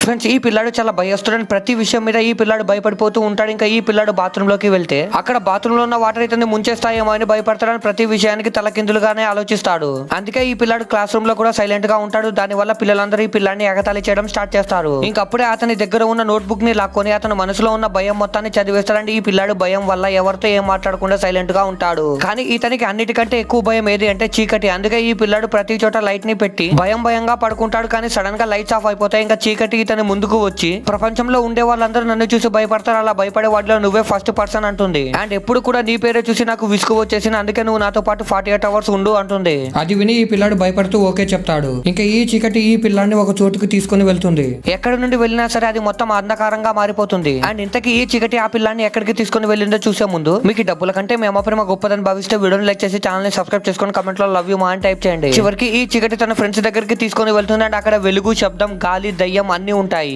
Friends, ఈ పిల్లాడు చాలా భయస్తుడని ప్రతి విషయం మీద ఈ పిల్లాడు భయపడిపోతూ ఉంటాడు. ఇంకా ఈ పిల్లాడు బాత్రూమ్ లోకి వెళ్తే అక్కడ బాత్రూమ్ లో ఉన్న వాటర్ ఇతన్ని ముంచేస్తాయేమో అని భయపడతాడని ప్రతి విషయానికి తలకిందులుగానే ఆలోచిస్తాడు. అందుకే ఈ పిల్లాడు క్లాస్ రూమ్ లో కూడా సైలెంట్ గా ఉంటాడు. దాని వల్ల పిల్లలందరూ ఈ పిల్లాడిని ఎగతాళి చేయడం స్టార్ట్ చేస్తారు. ఇంకప్పుడే అతని దగ్గర ఉన్న నోట్ బుక్ ని లాక్కొని అతను మనసులో ఉన్న భయం మొత్తాన్ని చదివేస్తాడండి. ఈ పిల్లాడు భయం వల్ల ఎవరితో ఏం మాట్లాడకుండా సైలెంట్ గా ఉంటాడు. కానీ ఇతనికి అన్నిటికంటే ఎక్కువ భయం ఏది అంటే చీకటి. అందుకే ఈ పిల్లాడు ప్రతి చోట లైట్ ని పెట్టి భయంగా పడుకుంటాడు. కానీ సడన్ గా లైట్స్ ఆఫ్ అయిపోతాయి. ఇంకా చీకటి ఇతని ముందుకు వచ్చి ప్రపంచంలో ఉండే వాళ్ళందరూ నన్ను చూసి భయపడతారు, అలా భయపడే వాటిలో నువ్వే ఫస్ట్ పర్సన్ అంటుంది. అండ్ ఎప్పుడు కూడా నీ పేరే చూసి నాకు విసుగు వచ్చేసింది, అందుకే నువ్వు నాతో పాటు 48 అవర్స్ ఉండు అంటుంది. అది విని ఈ పిల్లాడు భయపడుతూ ఓకే చెప్తాడు. ఇంకా ఈ చీకటి ఈ పిల్లాడిని ఒక చోటుకు తీసుకుని వెళ్తుంది. ఎక్కడి నుండి వెళ్ళినా సరే అది మొత్తం అంధకారంగా మారిపోతుంది. అండ్ ఇంతకీ ఈ చీకటి ఆ పిల్లాన్ని ఎక్కడికి తీసుకుని వెళ్ళిందో చూసే ముందు మీకు డబ్బుల కంటే మేము ప్రేమ గొప్పదని భావిస్తే వీడియోని లైక్ చేసి ఛానల్ ని సబ్స్క్రైబ్ చేసుకొని కమెంట్ లో లవ్ యూ మా అని టైప్ చేయండి. చివరికి ఈ చీకటి తన ఫ్రెండ్స్ దగ్గరికి తీసుకుని వెళ్తుంది. అండ్ అక్కడ వెలుగు, శబ్దం, గాలి, దయ్యం అన్ని ఉంటాయి.